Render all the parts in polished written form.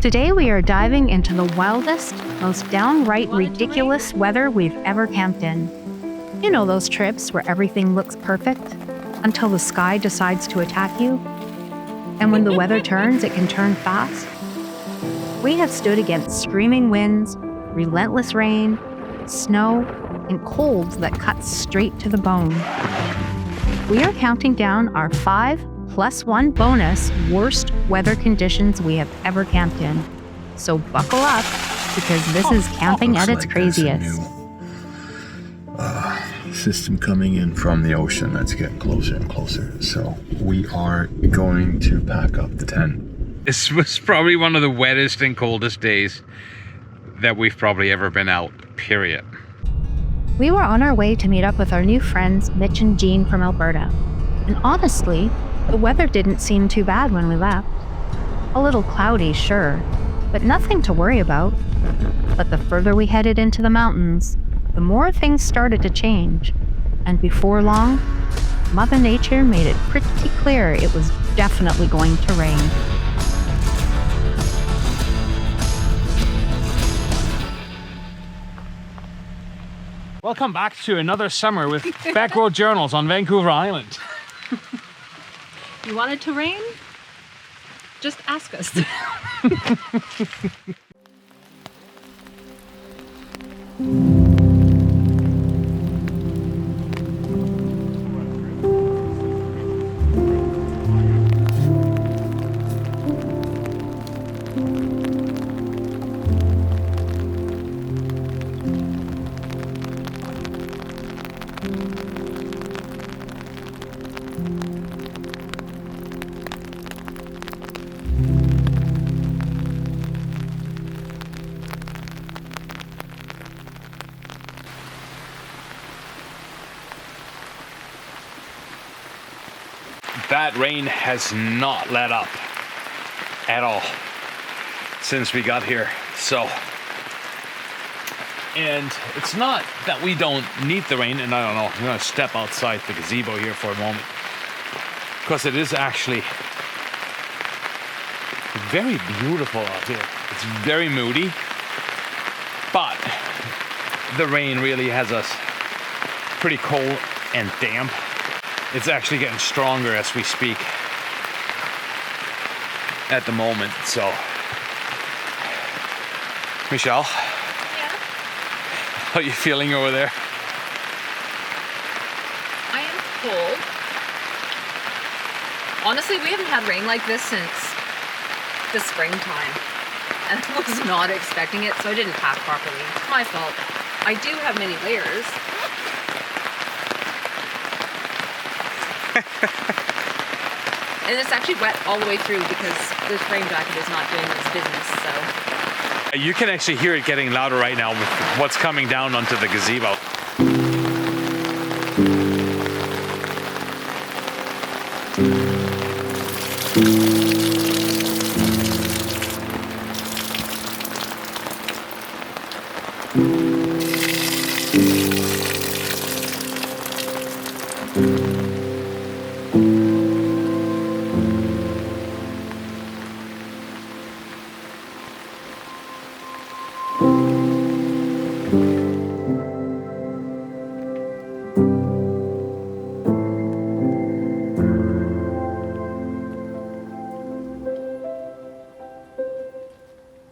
Today we are diving into the wildest, most downright ridiculous weather we've ever camped in. You know those trips where everything looks perfect until the sky decides to attack you? And when the weather turns, it can turn fast. We have stood against screaming winds, relentless rain, snow, and cold that cuts straight to the bone. We are counting down our 5+1 bonus worst weather conditions we have ever camped in. So buckle up, because this is camping at its craziest. System coming in from the ocean that's getting closer and closer. So we are going to pack up the tent. This was probably one of the wettest and coldest days that we've probably ever been out, period. We were on our way to meet up with our new friends, Mitch and Jean from Alberta. And honestly, the weather didn't seem too bad when we left. A little cloudy, sure, but nothing to worry about. But the further we headed into the mountains, the more things started to change. And before long, Mother Nature made it pretty clear it was definitely going to rain. Welcome back to another summer with Backroad Journals on Vancouver Island. You want it to rain? Just ask us. That rain has not let up at all since we got here. And it's not that we don't need the rain, and I don't know, I'm gonna step outside the gazebo here for a moment, because it is actually very beautiful out here. It's very moody, but the rain really has us pretty cold and damp. It's actually getting stronger as we speak at the moment, so. Michelle? Yeah? How are you feeling over there? I am cold. Honestly, we haven't had rain like this since the springtime. And I was not expecting it, so I didn't pack properly. It's my fault. I do have many layers. And it's actually wet all the way through because this rain jacket is not doing its business, so. You can actually hear it getting louder right now with what's coming down onto the gazebo.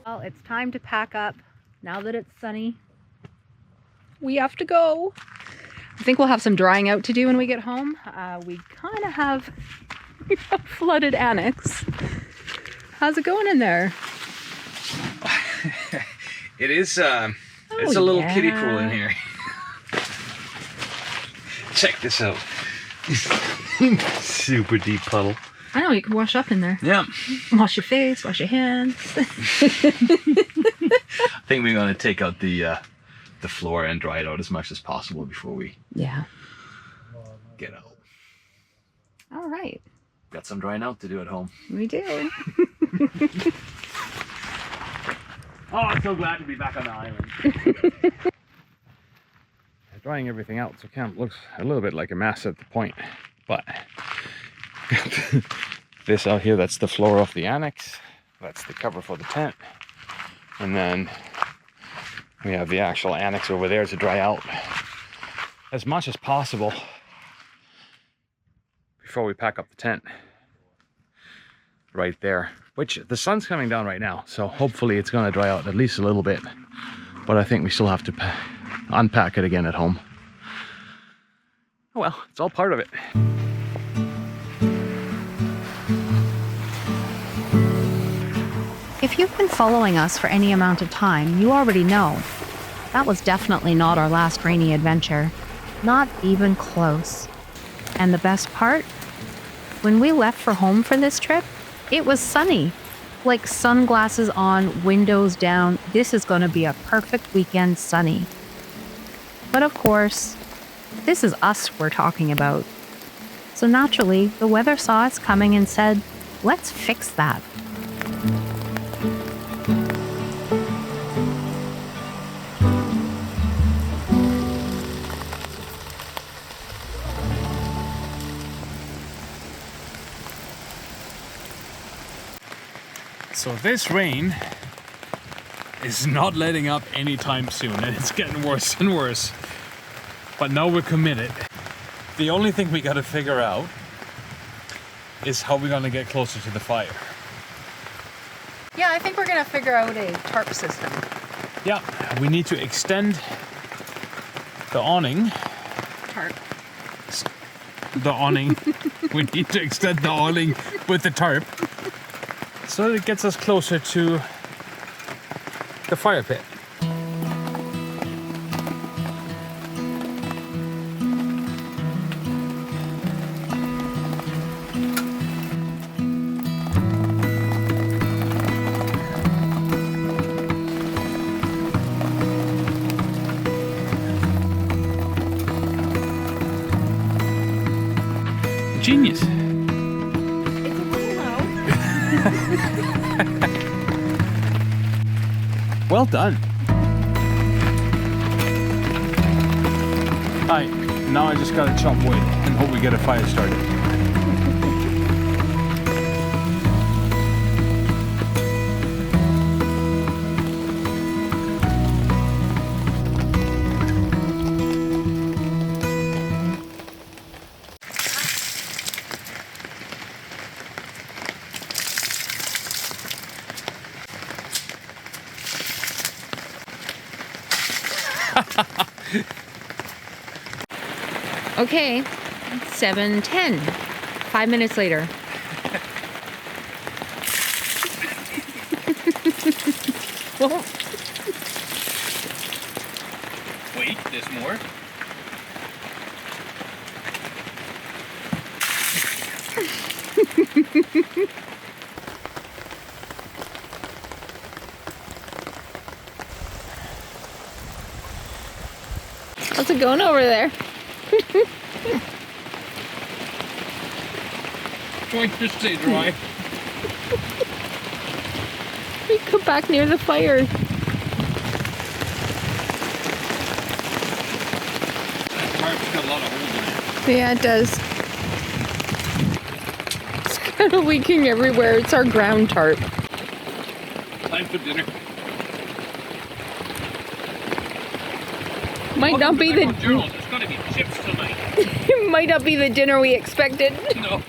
Well, it's time to pack up. Now that it's sunny, we have to go. I think we'll have some drying out to do when we get home. We kind of have a flooded annex. How's it going in there? It is, it's a little kiddie pool in here. Check this out. Super deep puddle. I know, you can wash up in there. Yeah. Wash your face, wash your hands. I think we're going to take out the floor and dry it out as much as possible before we get out. All right. Got some drying out to do at home. We do. Oh, I'm so glad to be back on the island. Drying everything out, so camp looks a little bit like a mess at the point, but this out here, that's the floor of the annex. That's the cover for the tent. And then we have the actual annex over there to dry out as much as possible before we pack up the tent. Right there, which the sun's coming down right now, so hopefully it's going to dry out at least a little bit, but I think we still have to unpack it again at home. Oh well, it's all part of it. If you've been following us for any amount of time, you already know that was definitely not our last rainy adventure. Not even close. And the best part? When we left for home for this trip, it was sunny. Like sunglasses on, windows down. This is going to be a perfect weekend sunny. But of course, this is us we're talking about. So naturally, the weather saw us coming and said, let's fix that. So this rain is not letting up anytime soon, and it's getting worse and worse. But now we're committed. The only thing we gotta figure out is how we're gonna get closer to the fire. Yeah, I think we're gonna figure out a tarp system. Yeah, we need to extend the awning. Tarp. The awning. We need to extend the awning with the tarp, so that it gets us closer to the fire pit. Genius. Well done. Alright, now I just gotta chop wood and hope we get a fire started. Okay, 7:10. 5 minutes later. Well, Wait, there's more? how's it going over there? Going to stay dry. We come back near the fire. That tarp's got a lot of holes in it. Yeah, it does. It's kind of leaking everywhere. It's our ground tarp. Time for dinner. Might not be the Gerald, there's gotta be chips tonight. it might not be the dinner we expected. No.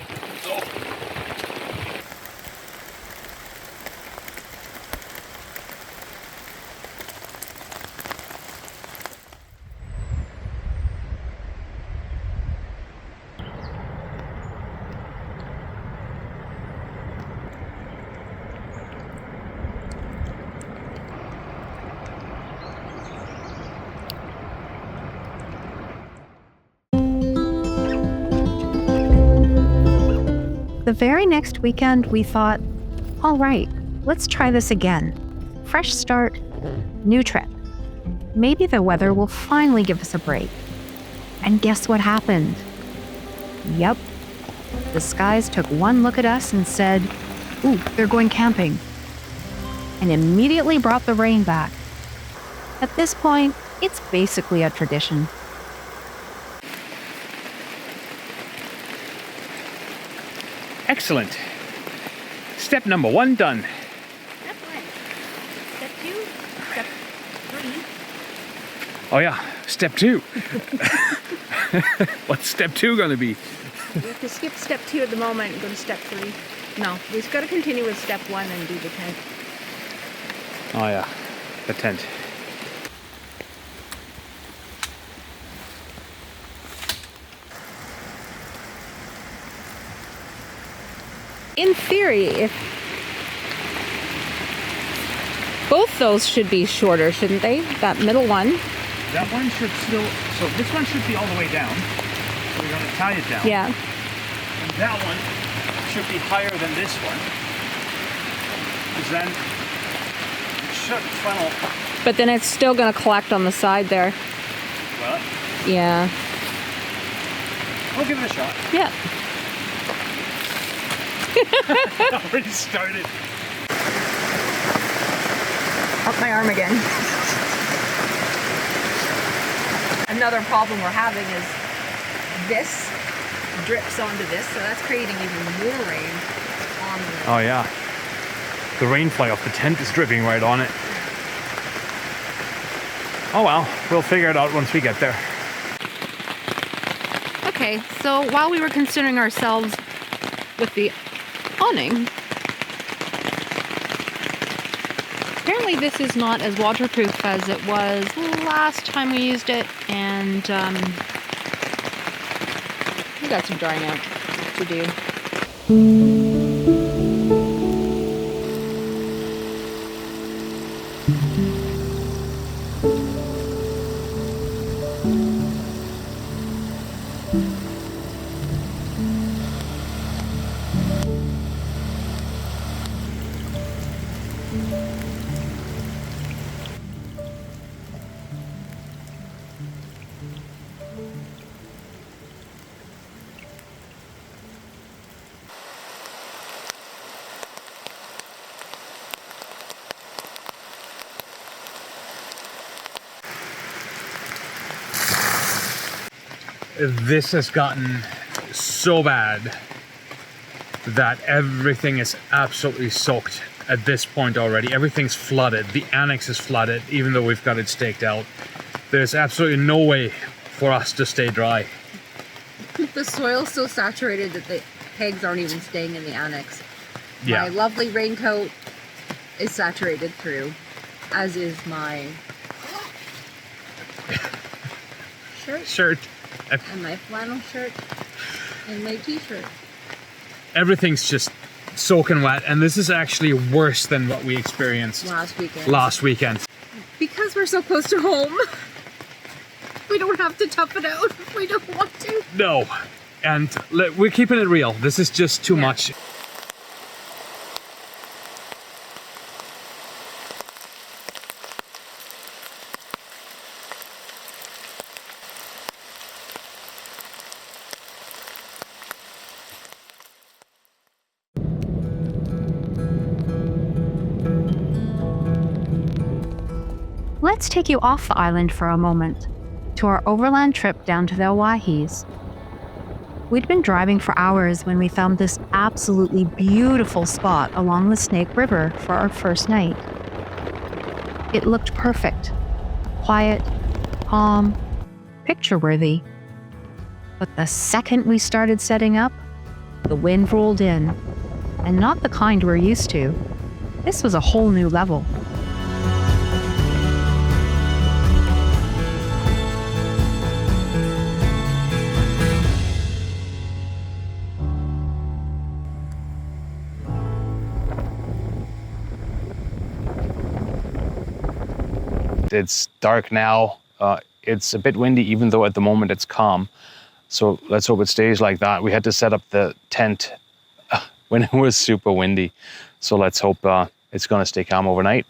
The very next weekend, we thought, all right, let's try this again. Fresh start, new trip. Maybe the weather will finally give us a break. And guess what happened? Yep. The skies took one look at us and said, ooh, they're going camping. And immediately brought the rain back. At this point, it's basically a tradition. Excellent. Step number 1 done. 2, step 3. Oh yeah, step 2. What's step 2 gonna be? We have to skip step 2 at the moment and go to step 3. No, we've got to continue with step 1 and do the tent. Oh yeah, the tent. In theory, if both those should be shorter, shouldn't they? That middle one. That one should still, so this one should be all the way down. So we're gonna tie it down. Yeah. And that one should be higher than this one. Because then it should funnel. But then it's still going to collect on the side there. Well, Yeah. we'll give it a shot. Yeah. Already started. Up my arm again. Another problem we're having is this drips onto this, so that's creating even more rain on the... Oh yeah. The rain fly off the tent is dripping right on it. Oh well, we'll figure it out once we get there. Okay, so while we were considering ourselves with the awning, apparently this is not as waterproof as it was last time we used it, and we got some drying out to do. This has gotten so bad that everything is absolutely soaked at this point already. Everything's flooded. The annex is flooded, even though we've got it staked out. There's absolutely no way for us to stay dry. The soil's so saturated that the pegs aren't even staying in the annex. Yeah. My lovely raincoat is saturated through, as is my Shirt. and my flannel shirt and my t-shirt. Everything's just soaking wet, and this is actually worse than what we experienced Last weekend. weekend. Because we're so close to home, we don't have to tough it out if we don't want to. No, and we're keeping it real. This is just too much. Let's take you off the island for a moment to our overland trip down to the Owahis. We'd been driving for hours when we found this absolutely beautiful spot along the Snake River for our first night. It looked perfect, quiet, calm, picture-worthy. But the second we started setting up, the wind rolled in, and not the kind we're used to. This was a whole new level. It's dark now. It's a bit windy, even though at the moment it's calm. So let's hope it stays like that. We had to set up the tent when it was super windy. So let's hope it's gonna stay calm overnight.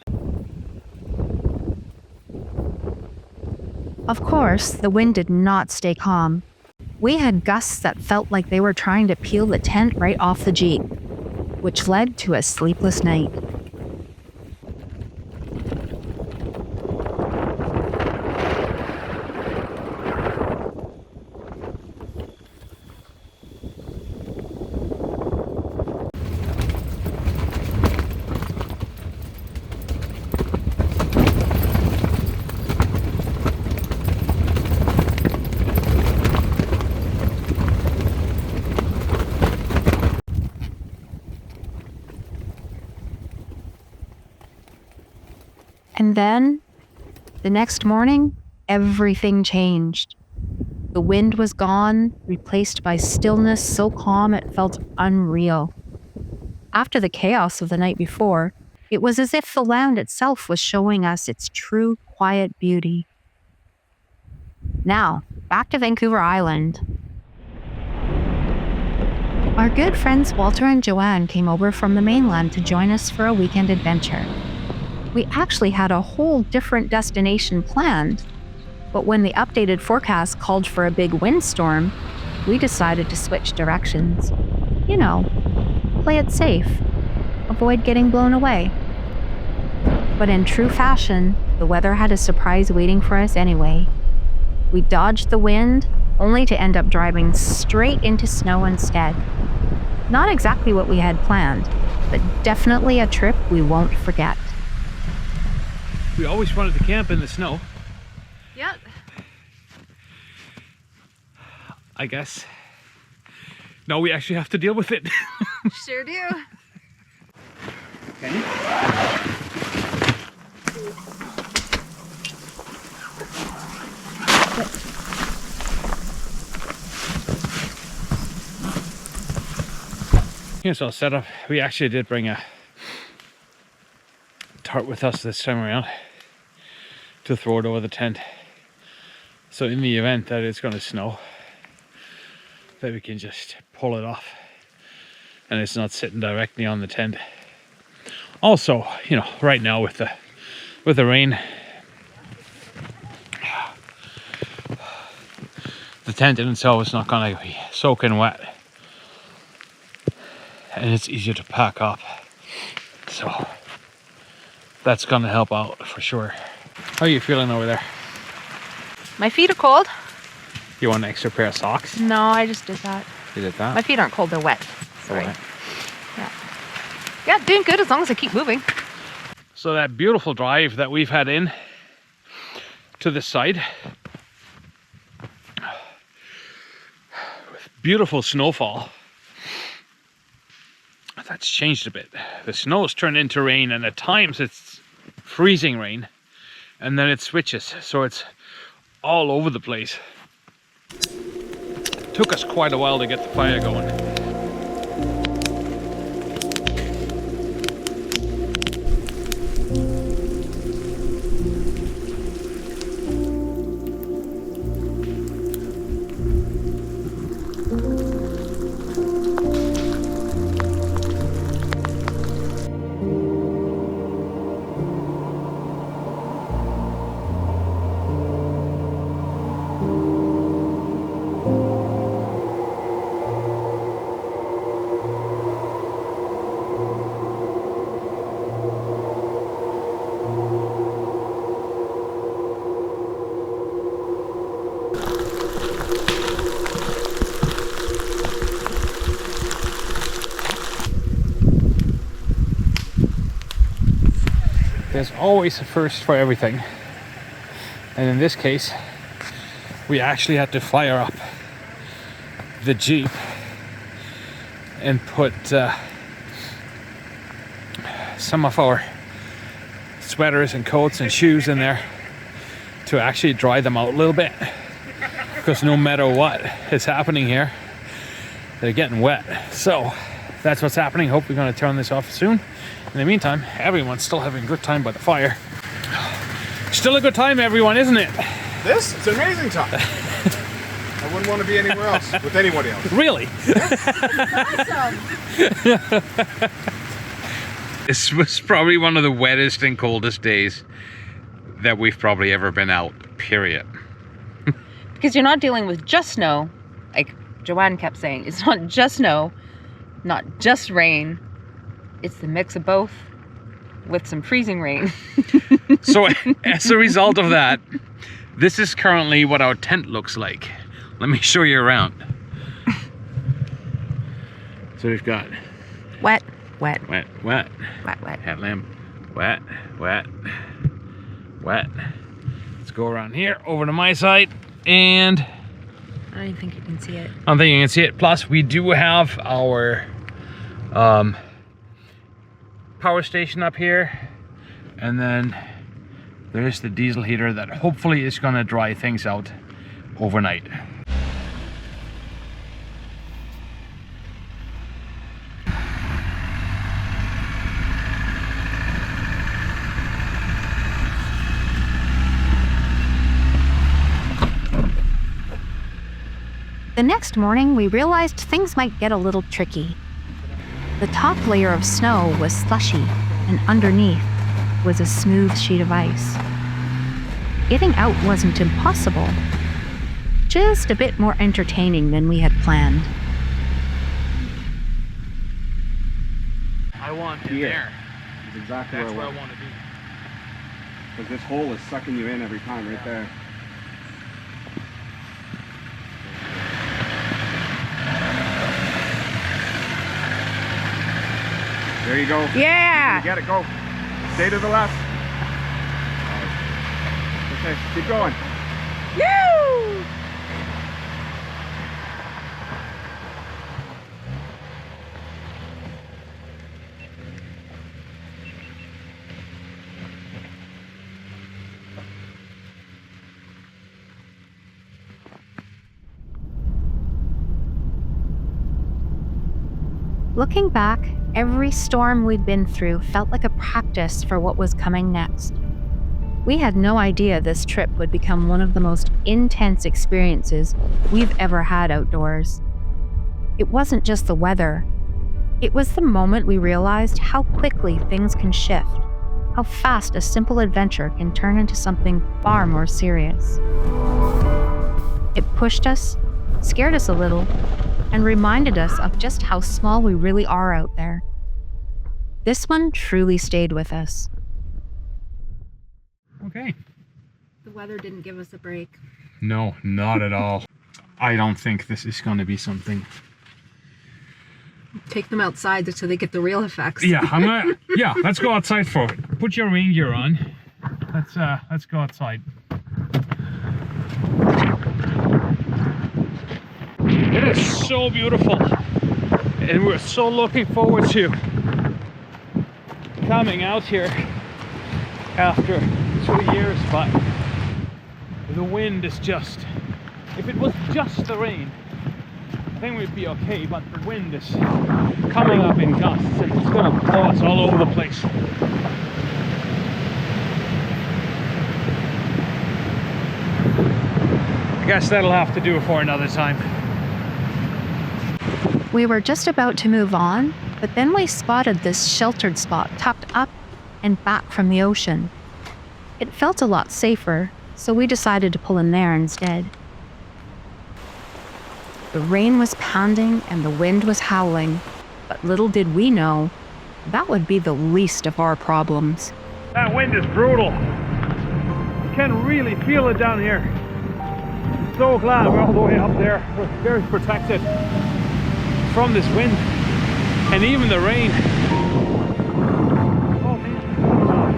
Of course, the wind did not stay calm. We had gusts that felt like they were trying to peel the tent right off the Jeep, which led to a sleepless night. And then, the next morning, everything changed. The wind was gone, replaced by stillness so calm it felt unreal. After the chaos of the night before, it was as if the land itself was showing us its true, quiet beauty. Now, back to Vancouver Island. Our good friends Walter and Joanne came over from the mainland to join us for a weekend adventure. We actually had a whole different destination planned, but when the updated forecast called for a big windstorm, we decided to switch directions. You know, play it safe, avoid getting blown away. But in true fashion, the weather had a surprise waiting for us anyway. We dodged the wind, only to end up driving straight into snow instead. Not exactly what we had planned, but definitely a trip we won't forget. We always wanted to camp in the snow. Yeah. I guess. No, we actually have to deal with it. Sure do. Can you? Here's our setup. We actually did bring a tarp with us this time around to throw it over the tent. So in the event that it's going to snow, that we can just pull it off and it's not sitting directly on the tent. Also, you know, right now with the rain, the tent in itself is not going to be soaking wet, and it's easier to pack up, so that's going to help out for sure. How are you feeling over there? My feet are cold. You want an extra pair of socks? No, I just did that. You did that? My feet aren't cold, they're wet. Sorry. Okay. Yeah, doing good as long as I keep moving. So that beautiful drive that we've had in to the side with beautiful snowfall, that's changed a bit. The snow's turned into rain, and at times it's freezing rain, and then it switches, so it's all over the place. It took us quite a while to get the fire going. There's always a first for everything, and in this case we actually had to fire up the Jeep and put some of our sweaters and coats and shoes in there to actually dry them out a little bit, because no matter what is happening here, they're getting wet. So that's what's happening. Hope we're going to turn this off soon. In the meantime, everyone's still having a good time by the fire. Still a good time, everyone, isn't it? This? It's an amazing time. I wouldn't want to be anywhere else with anybody else. Really? This was probably one of the wettest and coldest days that we've probably ever been out, period. Because you're not dealing with just snow, like Joanne kept saying. It's not just snow, not just rain. It's the mix of both with some freezing rain. So as a result of that, this is currently what our tent looks like. Let me show you around. So we've got Wet, wet, wet, wet, wet, wet. headlamp, wet, wet, wet. Let's go around here over to my side, and I don't even think you can see it. I don't think you can see it. Plus, we do have our power station up here, and then There is the diesel heater that hopefully is gonna dry things out overnight. The next morning, we realized things might get a little tricky. The top layer of snow was slushy, and underneath was a smooth sheet of ice. Getting out wasn't impossible, just a bit more entertaining than we had planned. I want in Here. there. That's exactly That's where where I I want. want to be. Because this hole is sucking you in every time, right there. There you go. Yeah! You get it, go. Stay to the left. Okay, keep going. Woo! Looking back, every storm we'd been through felt like a practice for what was coming next. We had no idea this trip would become one of the most intense experiences we've ever had outdoors. It wasn't just the weather. It was the moment we realized how quickly things can shift, how fast a simple adventure can turn into something far more serious. It pushed us, scared us a little, and reminded us of just how small we really are out there. This one truly stayed with us. Okay. The weather didn't give us a break. No, not at all. I don't think this is going to be something. Take them outside so they get the real effects. Yeah, let's go outside for it. Put your rain gear on. Let's go outside. It is so beautiful, and we're so looking forward to coming out here after 2 years, but the wind is just, if it was just the rain, I think we'd be okay, but the wind is coming up in gusts and it's gonna blow us all over the place. I guess that'll have to do for another time. We were just about to move on, but then we spotted this sheltered spot tucked up and back from the ocean. It felt a lot safer, so we decided to pull in there instead. The rain was pounding and the wind was howling, but little did we know, that would be the least of our problems. That wind is brutal. You can really feel it down here. So glad we're all the way up there. We're very protected from this wind and even the rain. Oh man, that's so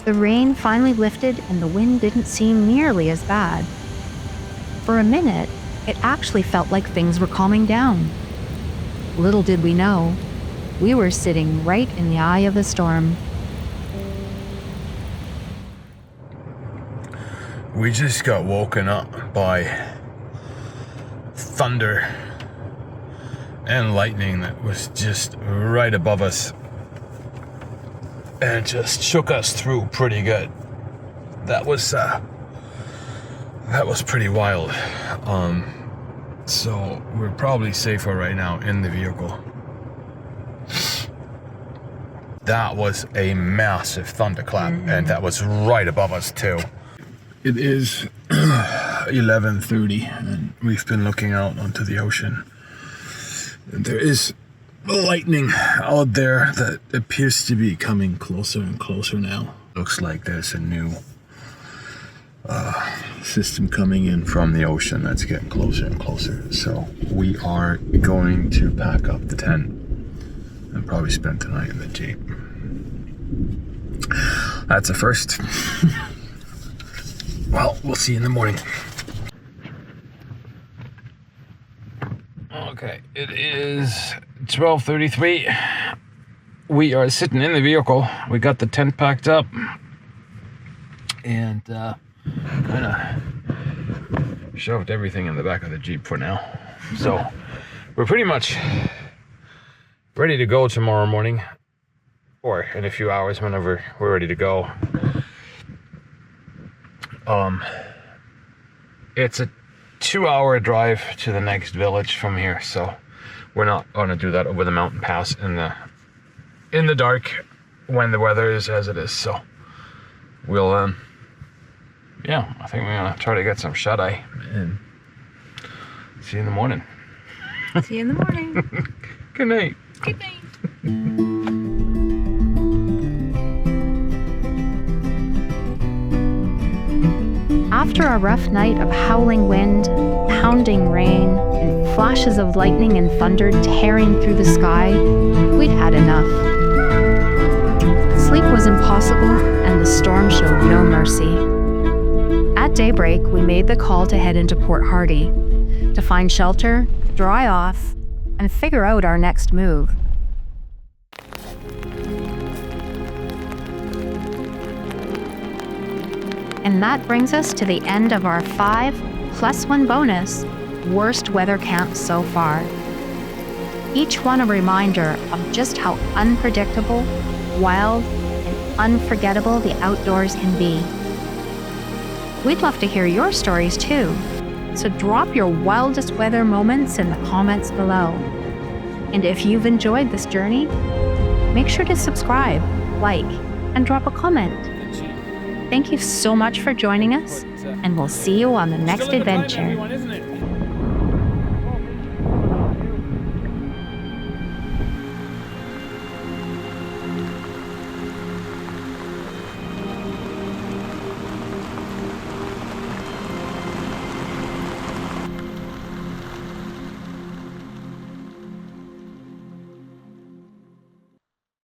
The rain finally lifted and the wind didn't seem nearly as bad. For a minute, it actually felt like things were calming down. Little did we know, we were sitting right in the eye of the storm. We just got woken up by thunder and lightning that was just right above us. And it just shook us through pretty good. That was pretty wild. So we're probably safer right now in the vehicle. that was a massive thunderclap, and that was right above us too. It is 11:30, and we've been looking out onto the ocean. And there is lightning out there that appears to be coming closer and closer now. Looks like there's a new system coming in from the ocean that's getting closer and closer. So we are going to pack up the tent and probably spend tonight in the Jeep. That's a first. Well, we'll see you in the morning. Okay, it is 12:33. We are sitting in the vehicle. We got the tent packed up and kind of shoved everything in the back of the Jeep for now. So we're pretty much ready to go tomorrow morning, or in a few hours whenever we're ready to go. It's a 2-hour drive to the next village from here, so we're not gonna do that over the mountain pass in the dark when the weather is as it is. So we'll yeah, I think we're gonna try to get some shut-eye and see you in the morning. See you in the morning. Good night. Good night. After a rough night of howling wind, pounding rain, and flashes of lightning and thunder tearing through the sky, we'd had enough. Sleep was impossible, and the storm showed no mercy. At daybreak, we made the call to head into Port Hardy, to find shelter, dry off, and figure out our next move. And that brings us to the end of our 5+1 bonus worst weather camps so far. Each one a reminder of just how unpredictable, wild, and unforgettable the outdoors can be. We'd love to hear your stories too, so drop your wildest weather moments in the comments below. And if you've enjoyed this journey, make sure to subscribe, like, and drop a comment. Thank you so much for joining us, and we'll see you on the next adventure.